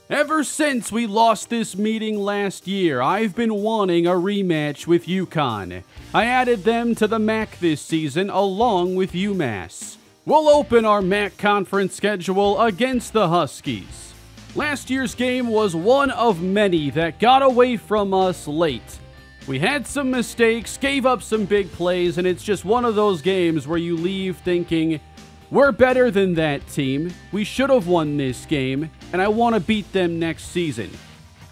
Ever since we lost this meeting last year, I've been wanting a rematch with UConn. I added them to the MAC this season along with UMass. We'll open our MAC conference schedule against the Huskies. Last year's game was one of many that got away from us late. We had some mistakes, gave up some big plays, and it's just one of those games where you leave thinking, we're better than that team, we should have won this game, and I want to beat them next season.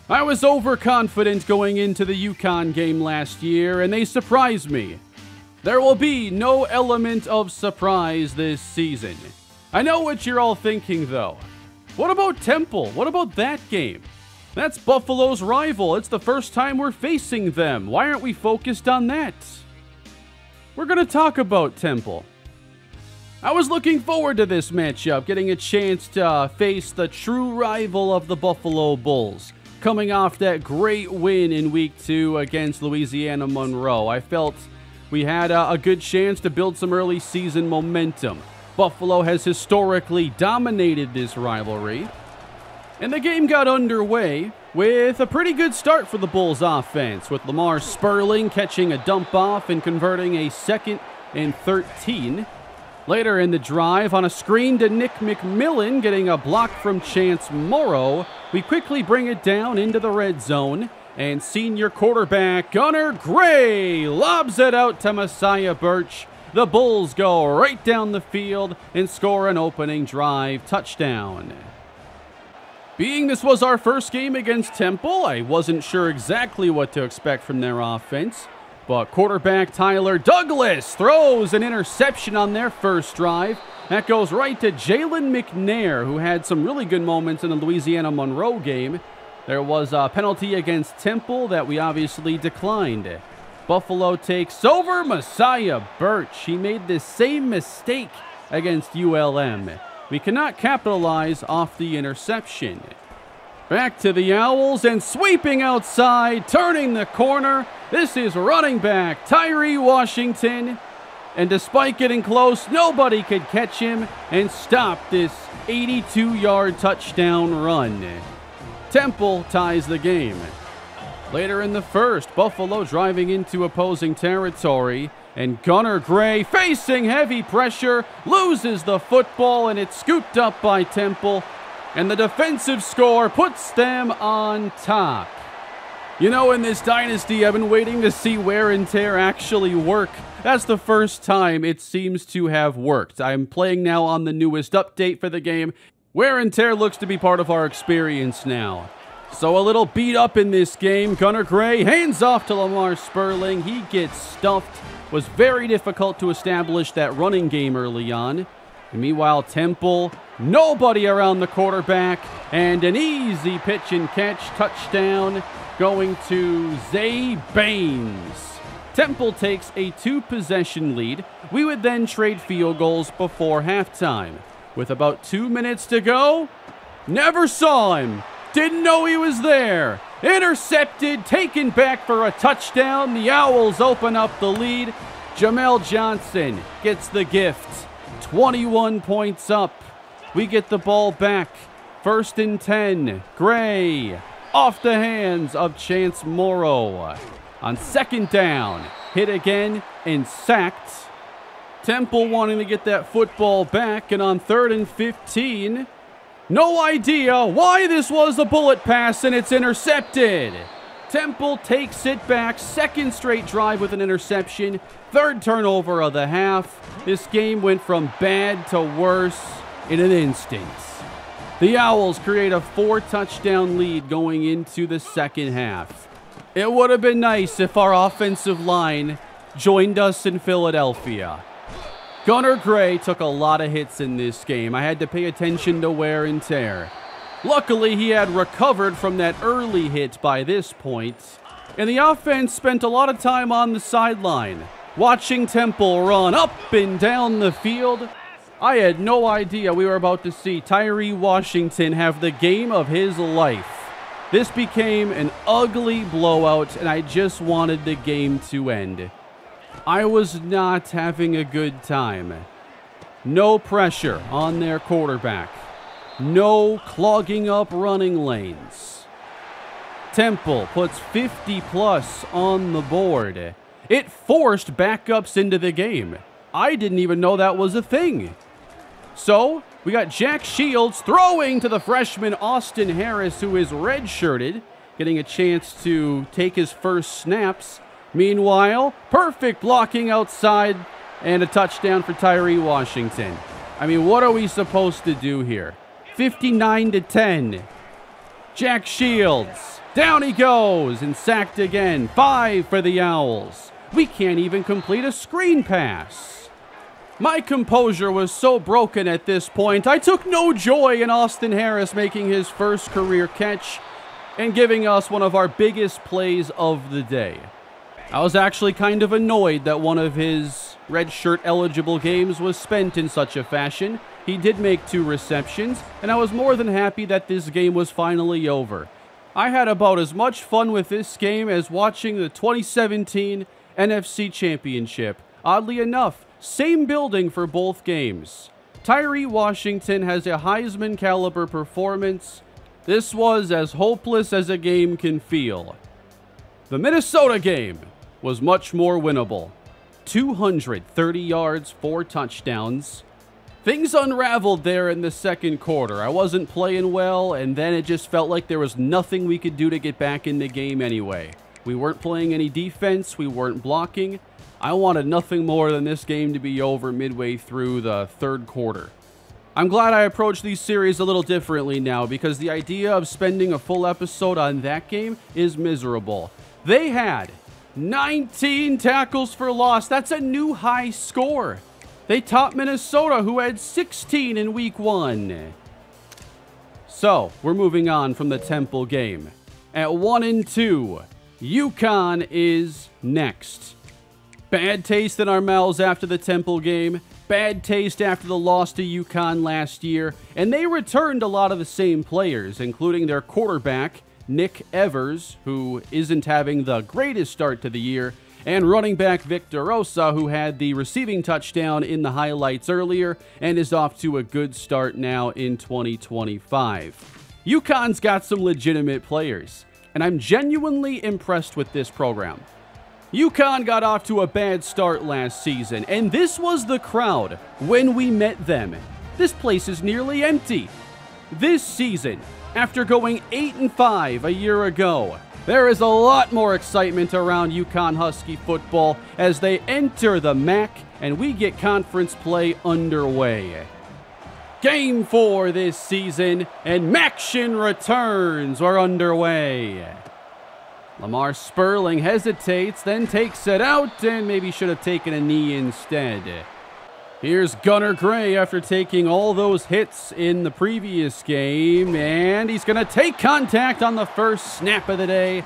I was overconfident going into the UConn game last year, and they surprised me. There will be no element of surprise this season. I know what you're all thinking, though. What about Temple? What about that game? That's Buffalo's rival. It's the first time we're facing them. Why aren't we focused on that? We're going to talk about Temple. I was looking forward to this matchup, getting a chance to face the true rival of the Buffalo Bulls, coming off that great win in Week 2 against Louisiana Monroe. I felt we had a good chance to build some early season momentum. Buffalo has historically dominated this rivalry, and the game got underway with a pretty good start for the Bulls offense, with Lamar Sperling catching a dump off and converting a 2nd and 13. Later in the drive, on a screen to Nick McMillan, getting a block from Chance Morrow, we quickly bring it down into the red zone, and senior quarterback Gunnar Gray lobs it out to Messiah Birch. The Bulls go right down the field and score an opening drive touchdown. Being this was our first game against Temple, I wasn't sure exactly what to expect from their offense. But quarterback Tyler Douglas throws an interception on their first drive. That goes right to Jalen McNair, who had some really good moments in the Louisiana Monroe game. There was a penalty against Temple that we obviously declined. Buffalo takes over. Messiah Birch, he made the same mistake against ULM. We cannot capitalize off the interception. Back to the Owls, and sweeping outside, turning the corner. This is running back Tyree Washington. And despite getting close, nobody could catch him and stop this 82-yard touchdown run. Temple ties the game. Later in the first, Buffalo driving into opposing territory, and Gunnar Gray, facing heavy pressure, loses the football, and it's scooped up by Temple. And the defensive score puts them on top. You know, in this dynasty, I've been waiting to see wear and tear actually work. That's the first time it seems to have worked. I'm playing now on the newest update for the game. Wear and tear looks to be part of our experience now. So a little beat up in this game. Gunnar Gray hands off to Lamar Sperling. He gets stuffed. Was very difficult to establish that running game early on. And meanwhile, Temple, nobody around the quarterback, and an easy pitch and catch touchdown going to Zay Baines. Temple takes a 2-possession lead. We would then trade field goals before halftime. With about 2 minutes to go, never saw him. Didn't know he was there. Intercepted, taken back for a touchdown. The Owls open up the lead. Jamel Johnson gets the gift. 21 points up. We get the ball back. 1st and 10. Gray off the hands of Chance Morrow. On 2nd down, hit again and sacked. Temple wanting to get that football back, and on 3rd and 15, no idea why this was a bullet pass, and it's intercepted. Temple takes it back, 2nd straight drive with an interception, 3rd turnover of the half. This game went from bad to worse in an instant. The Owls create a 4-touchdown lead going into the second half. It would have been nice if our offensive line joined us in Philadelphia. Gunnar Gray took a lot of hits in this game. I had to pay attention to wear and tear. Luckily, he had recovered from that early hit by this point, and the offense spent a lot of time on the sideline, watching Temple run up and down the field. I had no idea we were about to see Tyree Washington have the game of his life. This became an ugly blowout, and I just wanted the game to end. I was not having a good time. No pressure on their quarterback. No clogging up running lanes. Temple puts 50 plus on the board. It forced backups into the game. I didn't even know that was a thing. So, we got Jack Shields throwing to the freshman Austin Harris, who is redshirted, getting a chance to take his first snaps. Meanwhile, perfect blocking outside and a touchdown for Tyree Washington. I mean, what are we supposed to do here? 59-10. Jack Shields, down he goes and sacked again. 5 for the Owls. We can't even complete a screen pass. My composure was so broken at this point, I took no joy in Austin Harris making his first career catch and giving us one of our biggest plays of the day. I was actually kind of annoyed that one of his redshirt eligible games was spent in such a fashion. He did make 2 receptions, and I was more than happy that this game was finally over. I had about as much fun with this game as watching the 2017 NFC Championship. Oddly enough, same building for both games. Tyree Washington has a Heisman caliber performance. This was as hopeless as a game can feel. The Minnesota game was much more winnable. 230 yards, 4 touchdowns. Things unraveled there in the second quarter. I wasn't playing well, and then it just felt like there was nothing we could do to get back in the game anyway. We weren't playing any defense. We weren't blocking. I wanted nothing more than this game to be over midway through the third quarter. I'm glad I approached these series a little differently now, because the idea of spending a full episode on that game is miserable. They had 19 tackles for loss. That's a new high score. They topped Minnesota, who had 16 in week 1. So, we're moving on from the Temple game. At 1-2, UConn is next. Bad taste in our mouths after the Temple game. Bad taste after the loss to UConn last year. And they returned a lot of the same players, including their quarterback, Nick Evers, who isn't having the greatest start to the year, and running back Victor Rosa, who had the receiving touchdown in the highlights earlier and is off to a good start now in 2025. UConn's got some legitimate players, and I'm genuinely impressed with this program. UConn got off to a bad start last season, and this was the crowd when we met them. This place is nearly empty. This season, after going 8-5 a year ago, there is a lot more excitement around UConn Husky football as they enter the MAC and we get conference play underway. Game 4 this season, and MACtion returns are underway. Lamar Sperling hesitates, then takes it out, and maybe should have taken a knee instead. Here's Gunnar Gray after taking all those hits in the previous game, and he's going to take contact on the first snap of the day.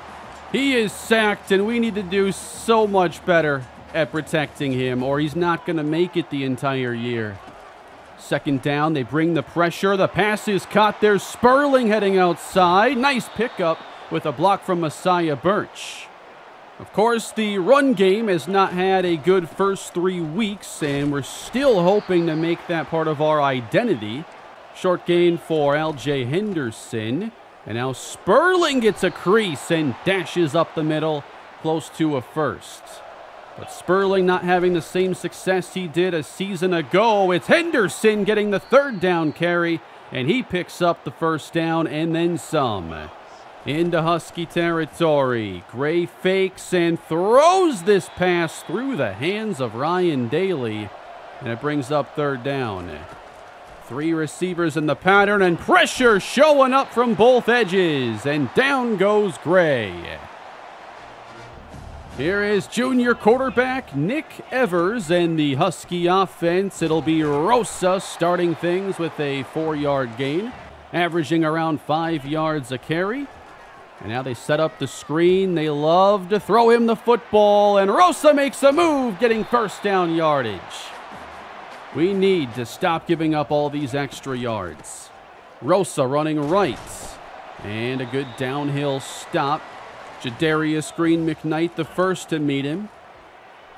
He is sacked, and we need to do so much better at protecting him, or he's not going to make it the entire year. Second down, they bring the pressure. The pass is caught. There's Sperling heading outside. Nice pickup with a block from Messiah Birch. Of course, the run game has not had a good first 3 weeks, and we're still hoping to make that part of our identity. Short gain for L.J. Henderson. And now Sperling gets a crease and dashes up the middle, close to a first. But Sperling not having the same success he did a season ago. It's Henderson getting the third down carry, and he picks up the first down and then some. Into Husky territory. Gray fakes and throws this pass through the hands of Ryan Daly, and it brings up third down. 3 receivers in the pattern, and pressure showing up from both edges, and down goes Gray. Here is junior quarterback Nick Evers and the Husky offense. It'll be Rosa starting things with a 4-yard gain, averaging around 5 yards a carry. And now they set up the screen. They love to throw him the football, and Rosa makes a move, getting first down yardage. We need to stop giving up all these extra yards. Rosa running right, and a good downhill stop. Jadarius Green McKnight the first to meet him.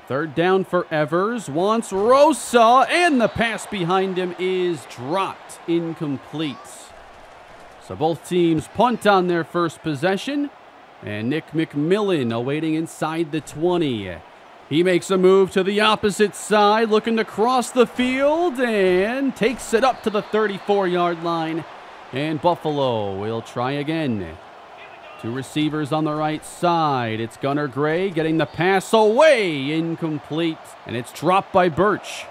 Third down for Evers, wants Rosa, and the pass behind him is dropped, incomplete. So both teams punt on their first possession. And Nick McMillan awaiting inside the 20. He makes a move to the opposite side, looking to cross the field, and takes it up to the 34-yard line. And Buffalo will try again. Two receivers on the right side. It's Gunnar Gray getting the pass away, incomplete, and it's dropped by Birch.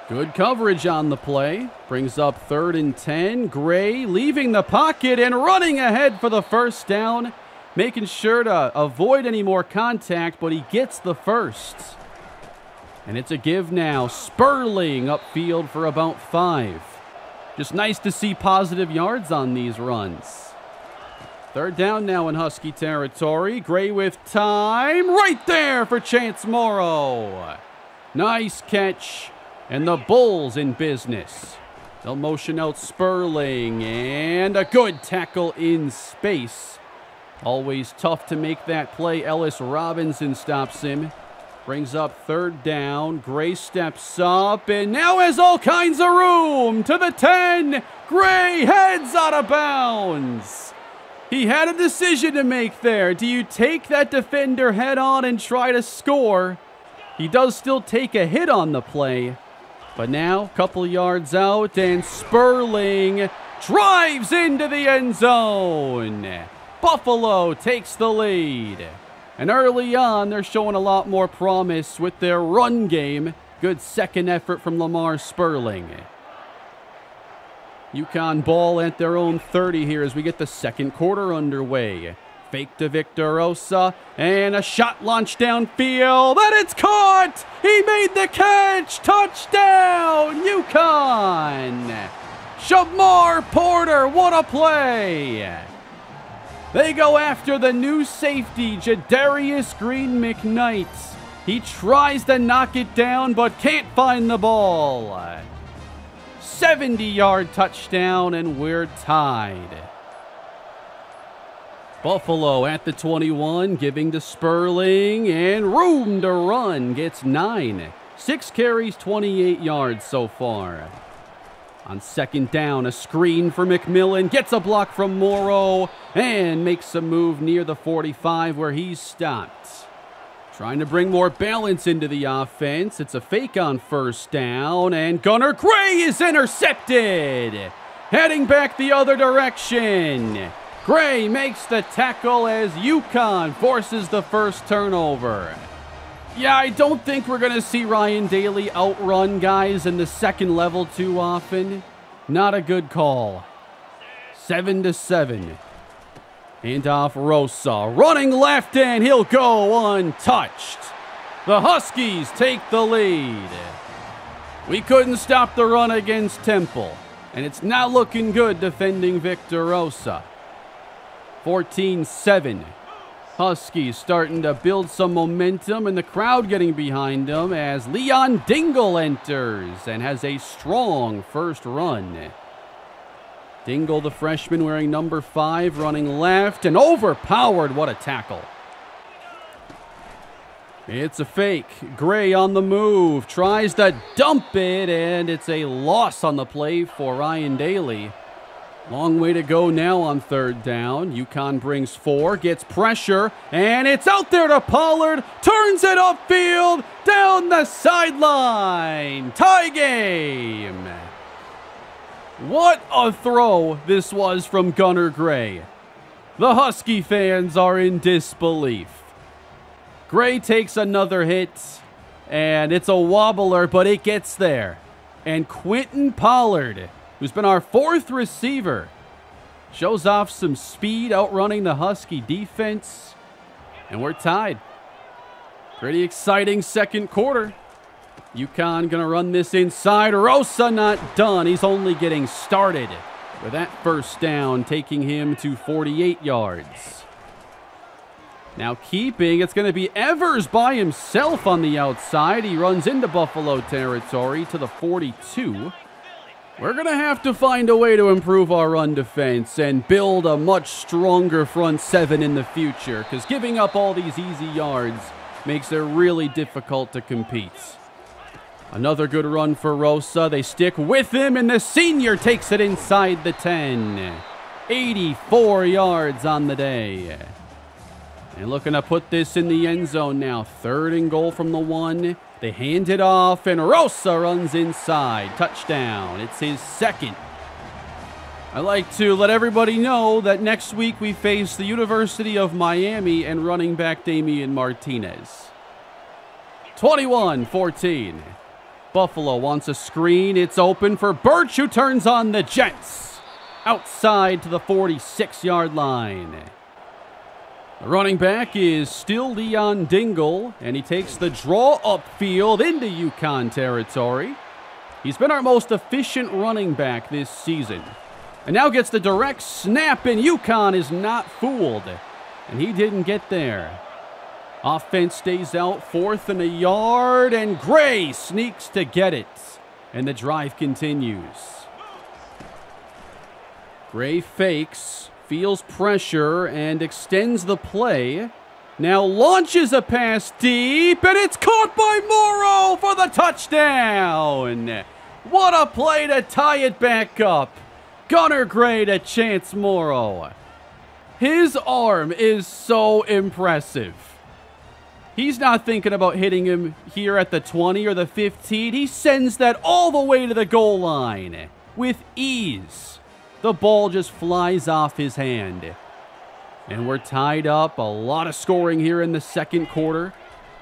Good coverage on the play. Brings up 3rd and 10. Gray leaving the pocket and running ahead for the first down. Making sure to avoid any more contact, but he gets the first. And it's a give now. Sperling upfield for about 5. Just nice to see positive yards on these runs. 3rd down now in Husky territory. Gray with time. Right there for Chance Morrow. Nice catch. And the Bulls in business. They'll motion out Sperling. And a good tackle in space. Always tough to make that play. Ellis Robinson stops him. Brings up 3rd down. Gray steps up and now has all kinds of room to the 10. Gray heads out of bounds. He had a decision to make there. Do you take that defender head on and try to score? He does still take a hit on the play. But now, a couple yards out, and Sperling drives into the end zone. Buffalo takes the lead. And early on, they're showing a lot more promise with their run game. Good second effort from Lamar Sperling. UConn ball at their own 30 here as we get the second quarter underway. Fake to Victor Osa, and a shot launched downfield, and it's caught! He made the catch! Touchdown, UConn! Shamar Porter, what a play! They go after the new safety, Jadarius Green McKnight. He tries to knock it down, but can't find the ball. 70-yard touchdown, and we're tied. Buffalo at the 21, giving to Sperling, and room to run. Gets 9. 6 carries, 28 yards so far. On 2nd down, a screen for McMillan, gets a block from Morrow, and makes a move near the 45 where he's stopped. Trying to bring more balance into the offense. It's a fake on 1st down, and Gunnar Gray is intercepted. Heading back the other direction. Gray makes the tackle as UConn forces the first turnover. Yeah, I don't think we're going to see Ryan Daly outrun guys in the second level too often. Not a good call. 7-7. Handoff Rosa. Running left, and he'll go untouched. The Huskies take the lead. We couldn't stop the run against Temple, and it's not looking good defending Victor Rosa. 14-7. Huskies starting to build some momentum, and the crowd getting behind them as Leon Dingle enters and has a strong first run. Dingle, the freshman, wearing number 5, running left and overpowered. What a tackle. It's a fake. Gray on the move, tries to dump it, and it's a loss on the play for Ryan Daly. Long way to go now on 3rd down. UConn brings 4, gets pressure, and it's out there to Pollard. Turns it upfield, down the sideline. Tie game. What a throw this was from Gunnar Gray. The Husky fans are in disbelief. Gray takes another hit, and it's a wobbler, but it gets there. And Quentin Pollard, who's been our 4th receiver, shows off some speed, outrunning the Husky defense, and we're tied. Pretty exciting second quarter. UConn gonna run this inside. Rosa not done. He's only getting started with that first down, taking him to 48 yards. Now keeping, it's gonna be Evers by himself on the outside. He runs into Buffalo territory to the 42. We're going to have to find a way to improve our run defense and build a much stronger front 7 in the future, because giving up all these easy yards makes it really difficult to compete. Another good run for Rosa. They stick with him, and the senior takes it inside the 10. 84 yards on the day. And looking to put this in the end zone now. 3rd and goal from the 1. They hand it off, and Rosa runs inside. Touchdown. It's his 2nd. I like to let everybody know that next week we face the University of Miami and running back Damian Martinez. 21-14. Buffalo wants a screen. It's open for Birch, who turns on the Jets. Outside to the 46-yard line. The running back is still Leon Dingle, and he takes the draw upfield into UConn territory. He's been our most efficient running back this season. And now gets the direct snap, and UConn is not fooled. And he didn't get there. Offense stays out, 4th and a yard, and Gray sneaks to get it. And the drive continues. Gray fakes, feels pressure, and extends the play. Now launches a pass deep, and it's caught by Morrow for the touchdown. What a play to tie it back up. Gunnar Gray to Chance Morrow. His arm is so impressive. He's not thinking about hitting him here at the 20 or the 15. He sends that all the way to the goal line with ease. The ball just flies off his hand. And we're tied up. A lot of scoring here in the 2nd quarter.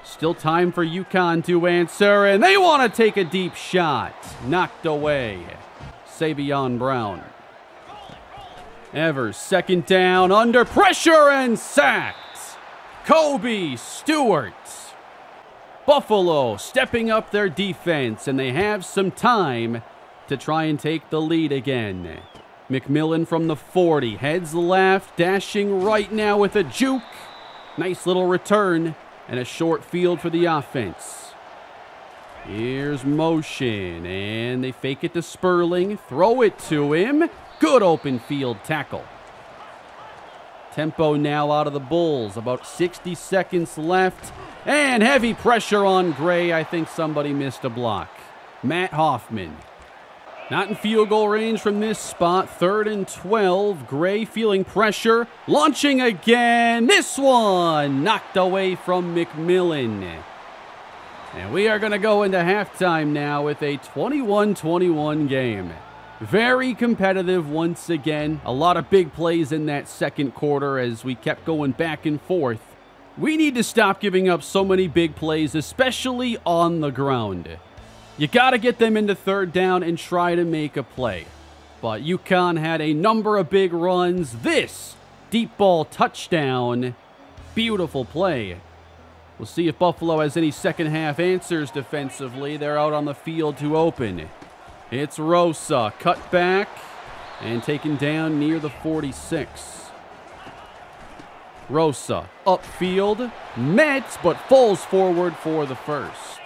Still time for UConn to answer, and they want to take a deep shot. Knocked away. Savion Brown. Evers, 2nd down, under pressure and sacked. Kobe Stewart. Buffalo stepping up their defense, and they have some time to try and take the lead again. McMillan from the 40, heads left, dashing right now with a juke. Nice little return and a short field for the offense. Here's motion, and they fake it to Sperling, throw it to him. Good open field tackle. Tempo now out of the Bulls, about 60 seconds left, and heavy pressure on Gray. I think somebody missed a block. Matt Hoffman. Not in field goal range from this spot. 3rd and 12. Gray feeling pressure. Launching again. This one knocked away from McMillan. And we are going to go into halftime now with a 21-21 game. Very competitive once again. A lot of big plays in that 2nd quarter as we kept going back and forth. We need to stop giving up so many big plays, especially on the ground. You got to get them into 3rd down and try to make a play. But UConn had a number of big runs. This deep ball touchdown. Beautiful play. We'll see if Buffalo has any 2nd half answers defensively. They're out on the field to open. It's Rosa, cut back and taken down near the 46. Rosa, upfield, met, but falls forward for the first.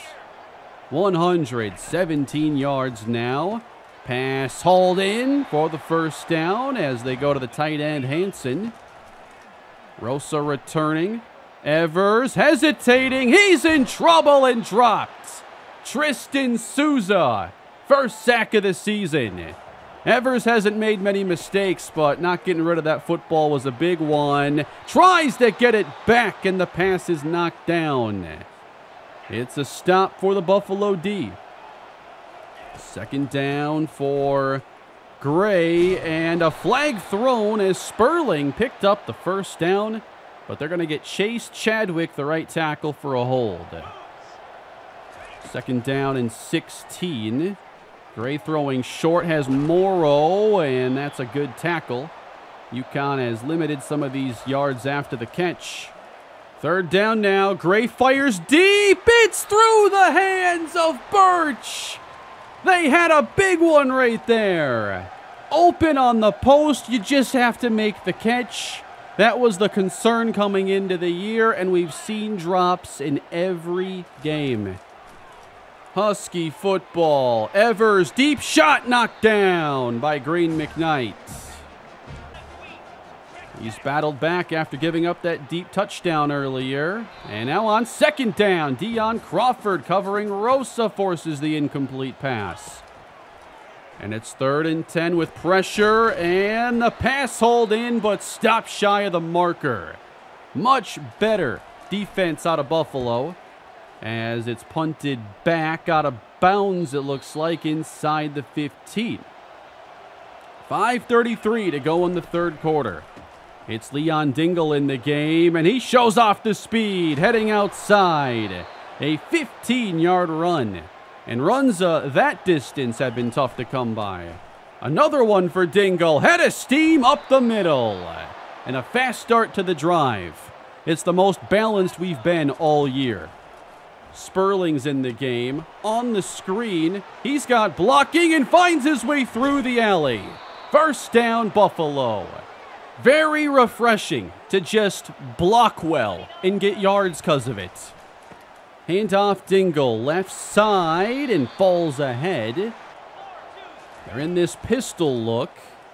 117 yards now. Pass hauled in for the 1st down as they go to the tight end, Hansen. Rosa returning. Evers hesitating. He's in trouble and dropped. Tristan Souza, 1st sack of the season. Evers hasn't made many mistakes, but not getting rid of that football was a big one. Tries to get it back, and the pass is knocked down. It's a stop for the Buffalo D. 2nd down for Gray, and a flag thrown as Sperling picked up the 1st down, but they're going to get Chase Chadwick, the right tackle, for a hold. 2nd down and 16. Gray throwing short, has Morrow, and that's a good tackle. UConn has limited some of these yards after the catch. 3rd down now. Gray fires deep. It's through the hands of Birch. They had a big one right there. Open on the post. You just have to make the catch. That was the concern coming into the year, and we've seen drops in every game. Husky football. Evers, deep shot knocked down by Green McKnight. He's battled back after giving up that deep touchdown earlier. And now on 2nd down, Deion Crawford covering Rosa forces the incomplete pass. And it's 3rd and 10 with pressure, and the pass hauled in, but stopped shy of the marker. Much better defense out of Buffalo as it's punted back out of bounds, it looks like, inside the 15. 5:33 to go in the 3rd quarter. It's Leon Dingle in the game, and he shows off the speed, heading outside. A 15-yard run. And runs that distance have been tough to come by. Another one for Dingle. Head of steam up the middle. And a fast start to the drive. It's the most balanced we've been all year. Sperling's in the game. On the screen, he's got blocking and finds his way through the alley. 1st down, Buffalo. Very refreshing to just block well and get yards because of it. Handoff Dingle, left side, and falls ahead. They're in this pistol look,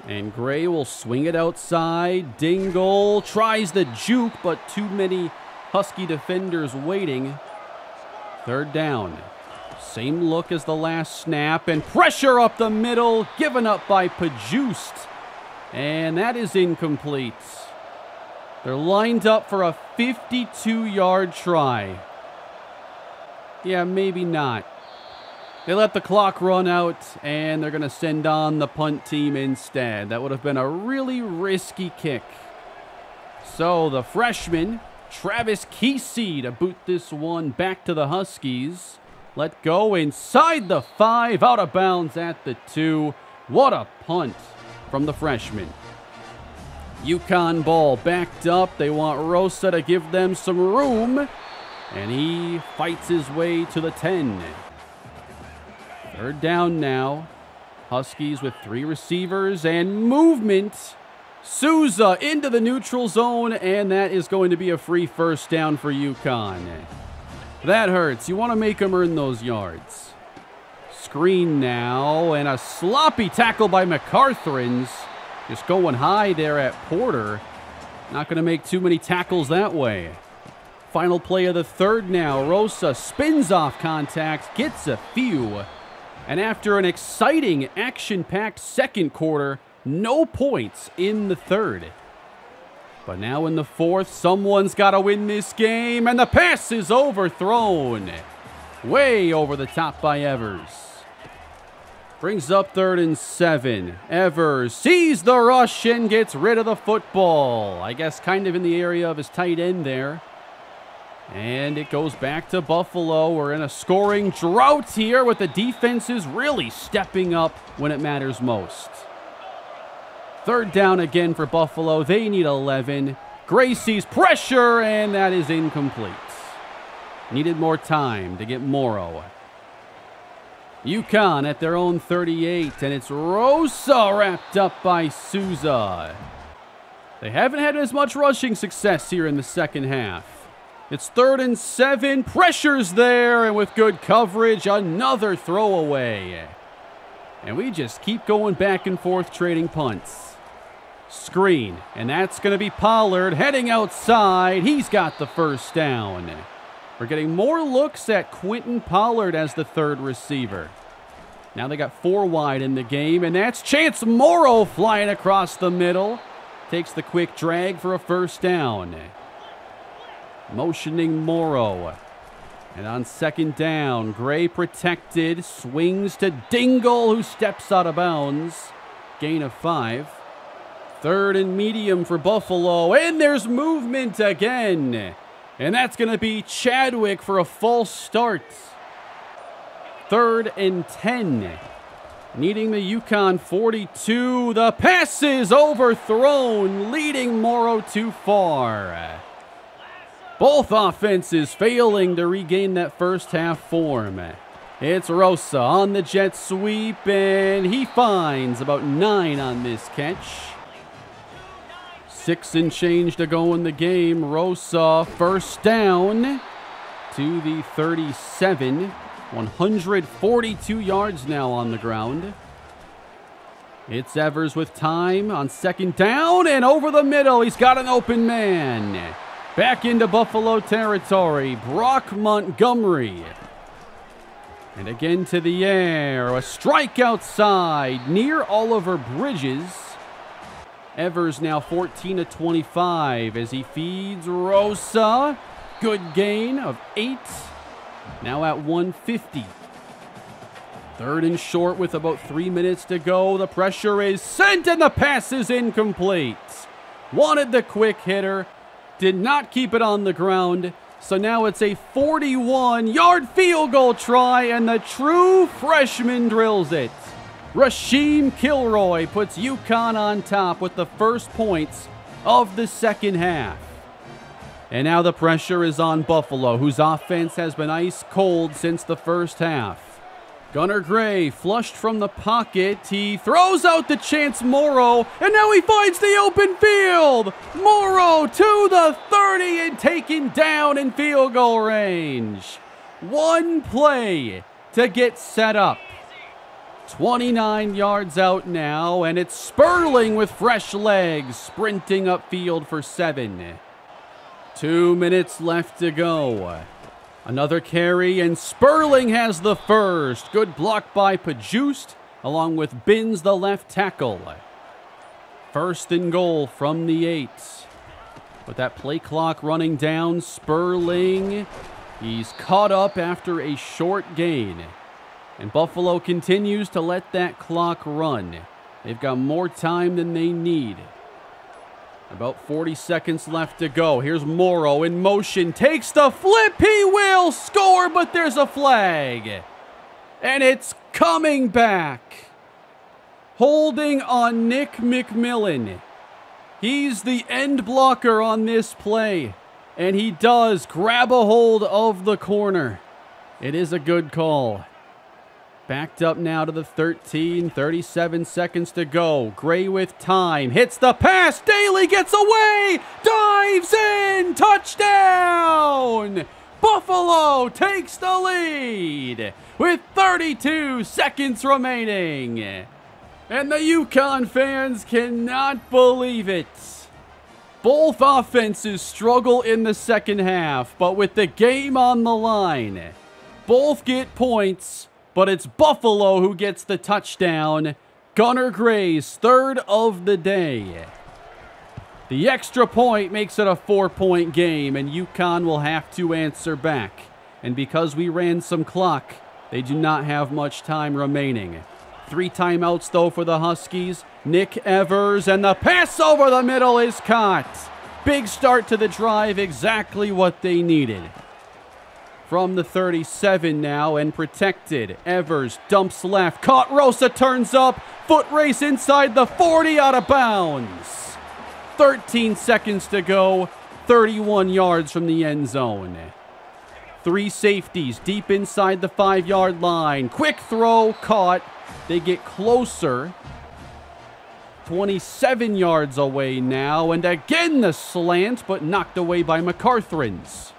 and Gray will swing it outside. Dingle tries the juke, but too many Husky defenders waiting. 3rd down. Same look as the last snap, and pressure up the middle, given up by Pajust. And that is incomplete. They're lined up for a 52-yard try. Yeah, maybe not. They let the clock run out, and they're going to send on the punt team instead. That would have been a really risky kick. So the freshman, Travis Kesey, to boot this one back to the Huskies. Let go inside the 5, out of bounds at the 2. What a punt from the freshman. UConn ball backed up. They want Rosa to give them some room. And he fights his way to the 10. 3rd down now. Huskies with 3 receivers and movement. Souza into the neutral zone, and that is going to be a free 1st down for UConn. That hurts. You want to make them earn those yards. Screen now, and a sloppy tackle by McCarthrins. Just going high there at Porter. Not going to make too many tackles that way. Final play of the 3rd now. Rosa spins off contact, gets a few. And after an exciting, action-packed 2nd quarter, no points in the 3rd. But now in the 4th, someone's got to win this game, and the pass is overthrown. Way over the top by Evers. Brings up 3rd and 7. Evers sees the rush and gets rid of the football. I guess kind of in the area of his tight end there. And it goes back to Buffalo. We're in a scoring drought here with the defenses really stepping up when it matters most. 3rd down again for Buffalo. They need 11. Gracie's pressure, and that is incomplete. Needed more time to get Morrow. UConn at their own 38, and it's Rosa wrapped up by Souza. They haven't had as much rushing success here in the 2nd half. It's 3rd and 7. Pressure's there, and with good coverage, another throwaway. And we just keep going back and forth trading punts. Screen, and that's going to be Pollard heading outside. He's got the 1st down. We're getting more looks at Quentin Pollard as the 3rd receiver. Now they got 4 wide in the game, and that's Chance Morrow flying across the middle. Takes the quick drag for a 1st down. Motioning Morrow. And on 2nd down, Gray protected, swings to Dingle, who steps out of bounds. Gain of 5. 3rd and medium for Buffalo, and there's movement again. And that's going to be Chadwick for a false start. 3rd and 10. Needing the UConn 42. The pass is overthrown, leading Morrow too far. Both offenses failing to regain that 1st half form. It's Rosa on the jet sweep, and he finds about 9 on this catch. 6 and change to go in the game. Rosa 1st down to the 37. 142 yards now on the ground. It's Evers with time on 2nd down, and over the middle, he's got an open man. Back into Buffalo territory, Brock Montgomery. And again to the air. A strike outside near Oliver Bridges. Evers now 14 of 25 as he feeds Rosa. Good gain of 8. Now at 150. Third and short with about 3 minutes to go. The pressure is sent and the pass is incomplete. Wanted the quick hitter. Did not keep it on the ground. So now it's a 41-yard field goal try and the true freshman drills it. Rasheem Kilroy puts UConn on top with the first points of the second half. And now the pressure is on Buffalo, whose offense has been ice cold since the first half. Gunnar Gray flushed from the pocket. He throws out the Chance Morrow, and now he finds the open field. Morrow to the 30 and taken down in field goal range. One play to get set up. 29 yards out now, and it's Sperling with fresh legs, sprinting upfield for 7. 2 minutes left to go. Another carry, and Sperling has the first. Good block by Pajust, along with Binns, the left tackle. First and goal from the 8. With that play clock running down, Sperling, he's caught up after a short gain. And Buffalo continues to let that clock run. They've got more time than they need. About 40 seconds left to go. Here's Morrow in motion. Takes the flip. He will score, but there's a flag. And it's coming back. Holding on Nick McMillan. He's the end blocker on this play. And he does grab a hold of the corner. It is a good call. Backed up now to the 13, 37 seconds to go. Gray with time, hits the pass, Daly gets away, dives in, touchdown! Buffalo takes the lead with 32 seconds remaining. And the UConn fans cannot believe it. Both offenses struggle in the second half, but with the game on the line, both get points. But it's Buffalo who gets the touchdown. Gunnar Gray's third of the day. The extra point makes it a 4-point game, and UConn will have to answer back. And because we ran some clock, they do not have much time remaining. 3 timeouts, though, for the Huskies. Nick Evers, and the pass over the middle is caught. Big start to the drive, exactly what they needed. From the 37 now and protected. Evers dumps left. Caught. Rosa turns up. Foot race inside the 40 out of bounds. 13 seconds to go. 31 yards from the end zone. 3 safeties deep inside the 5-yard line. Quick throw. Caught. They get closer. 27 yards away now. And again the slant, but knocked away by McCarthrins.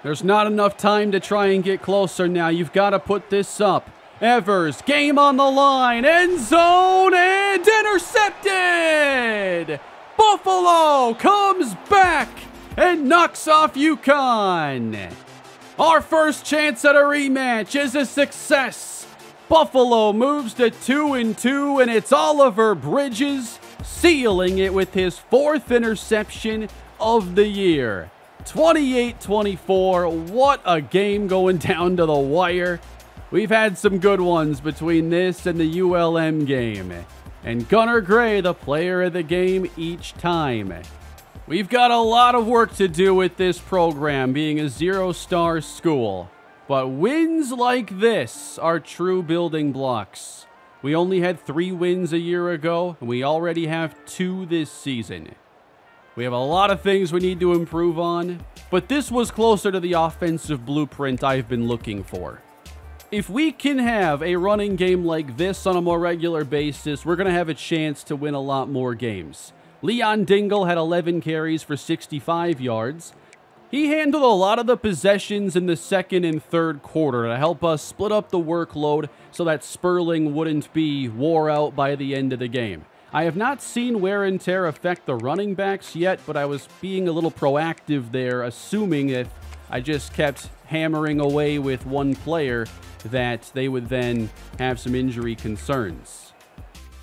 There's not enough time to try and get closer now. You've got to put this up. Evers, game on the line, end zone, and intercepted! Buffalo comes back and knocks off UConn. Our first chance at a rematch is a success. Buffalo moves to 2-2, and it's Oliver Bridges sealing it with his 4th interception of the year. 28-24, what a game going down to the wire. We've had some good ones between this and the ULM game. And Gunnar Gray, the player of the game each time. We've got a lot of work to do with this program, being a 0-star school. But wins like this are true building blocks. We only had 3 wins a year ago, and we already have 2 this season. We have a lot of things we need to improve on, but this was closer to the offensive blueprint I've been looking for. If we can have a running game like this on a more regular basis, we're going to have a chance to win a lot more games. Leon Dingle had 11 carries for 65 yards. He handled a lot of the possessions in the second and third quarter to help us split up the workload so that Sperling wouldn't be wore out by the end of the game. I have not seen wear and tear affect the running backs yet, but I was being a little proactive there, assuming if I just kept hammering away with one player that they would then have some injury concerns.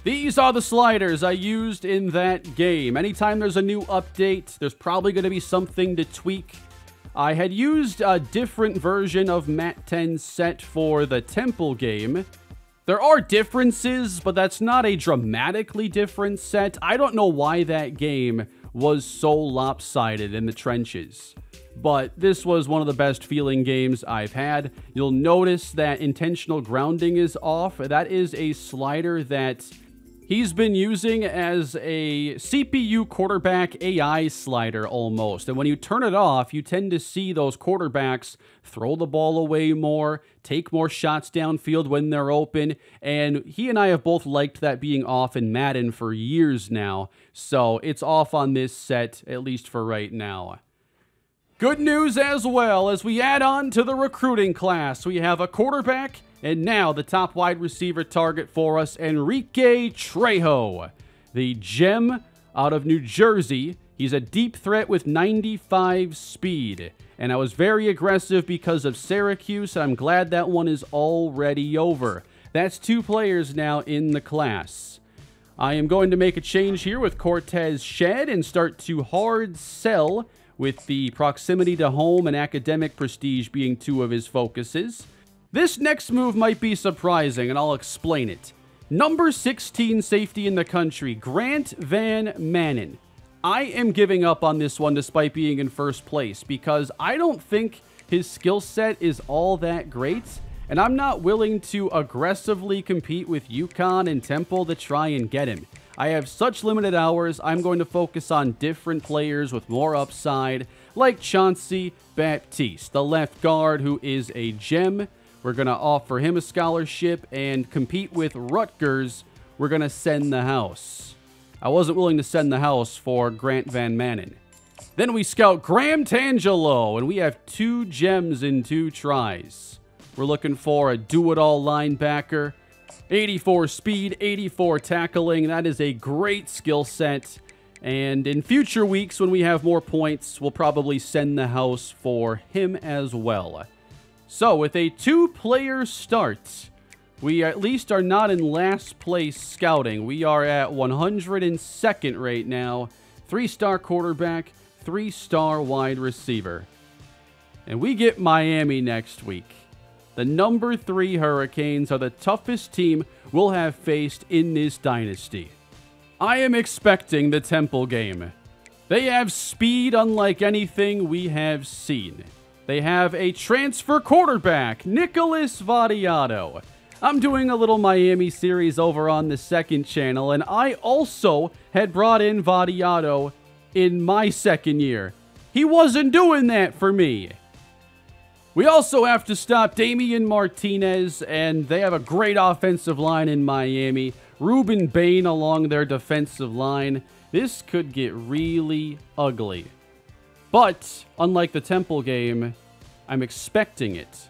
These are the sliders I used in that game. Anytime there's a new update, there's probably going to be something to tweak. I had used a different version of Mat 10's set for the Temple game. There are differences, but that's not a dramatically different set. I don't know why that game was so lopsided in the trenches, but this was one of the best feeling games I've had. You'll notice that intentional grounding is off. That is a slider that he's been using as a CPU quarterback AI slider almost. And when you turn it off, you tend to see those quarterbacks throw the ball away more, take more shots downfield when they're open. And he and I have both liked that being off in Madden for years now. So it's off on this set, at least for right now. Good news as well, as we add on to the recruiting class. We have a quarterback, and now the top wide receiver target for us, Enrique Trejo, the gem out of New Jersey. He's a deep threat with 95 speed, and I was very aggressive because of Syracuse, and I'm glad that one is already over. That's 2 players now in the class. I am going to make a change here with Cortez Shed and start to hard sell, with the proximity to home and academic prestige being 2 of his focuses. This next move might be surprising, and I'll explain it. Number 16 safety in the country, Grant Van Manen. I am giving up on this one despite being in first place, because I don't think his skill set is all that great, and I'm not willing to aggressively compete with UConn and Temple to try and get him. I have such limited hours, I'm going to focus on different players with more upside, like Chauncey Baptiste, the left guard who is a gem. We're going to offer him a scholarship and compete with Rutgers. We're going to send the house. I wasn't willing to send the house for Grant Van Manen. Then we scout Graham Tangelo, and we have 2 gems in 2 tries. We're looking for a do-it-all linebacker. 84 speed, 84 tackling. That is a great skill set. And in future weeks, when we have more points, we'll probably send the house for him as well. So with a 2-player start, we at least are not in last place scouting. We are at 102nd right now. 3-star quarterback, 3-star wide receiver. And we get Miami next week. The number 3 Hurricanes are the toughest team we'll have faced in this dynasty. I am expecting the Temple game. They have speed unlike anything we have seen. They have a transfer quarterback, Nicholas Vattiato. I'm doing a little Miami series over on the second channel, and I also had brought in Vattiato in my second year. He wasn't doing that for me. We also have to stop Damian Martinez, and they have a great offensive line in Miami. Ruben Bain along their defensive line. This could get really ugly. But, unlike the Temple game, I'm expecting it.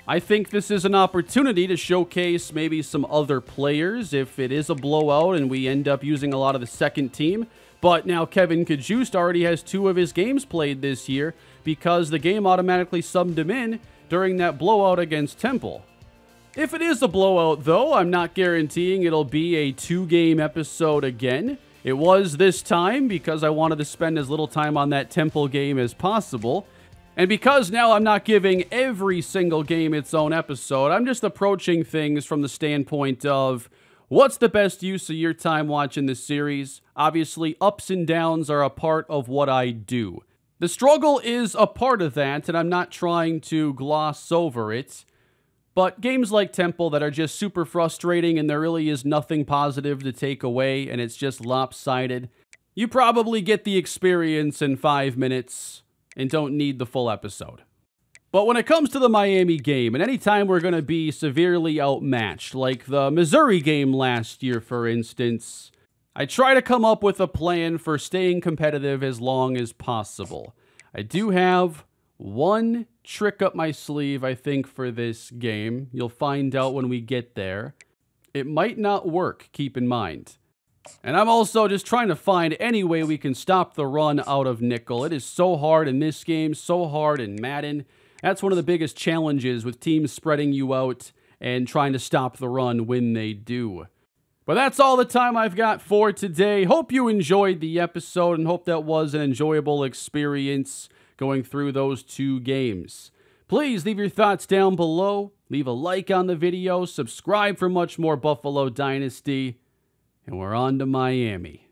I think this is an opportunity to showcase maybe some other players if it is a blowout and we end up using a lot of the second team. But now Kevin Kajust already has 2 of his games played this year because the game automatically subbed him in during that blowout against Temple. If it is a blowout, though, I'm not guaranteeing it'll be a 2-game episode again. It was this time because I wanted to spend as little time on that Temple game as possible. And because now I'm not giving every single game its own episode, I'm just approaching things from the standpoint of what's the best use of your time watching this series? Obviously, ups and downs are a part of what I do. The struggle is a part of that, and I'm not trying to gloss over it. But games like Temple that are just super frustrating and there really is nothing positive to take away and it's just lopsided, you probably get the experience in 5 minutes and don't need the full episode. But when it comes to the Miami game, and anytime we're going to be severely outmatched, like the Missouri game last year, for instance, I try to come up with a plan for staying competitive as long as possible. I do have one trick up my sleeve, I think, for this game. You'll find out when we get there. It might not work, keep in mind. And I'm also just trying to find any way we can stop the run out of nickel. It is so hard in this game, so hard in Madden. That's one of the biggest challenges with teams spreading you out and trying to stop the run when they do. But that's all the time I've got for today. Hope you enjoyed the episode and hope that was an enjoyable experience going through those two games. Please leave your thoughts down below. Leave a like on the video. Subscribe for much more Buffalo Dynasty. And we're on to Miami.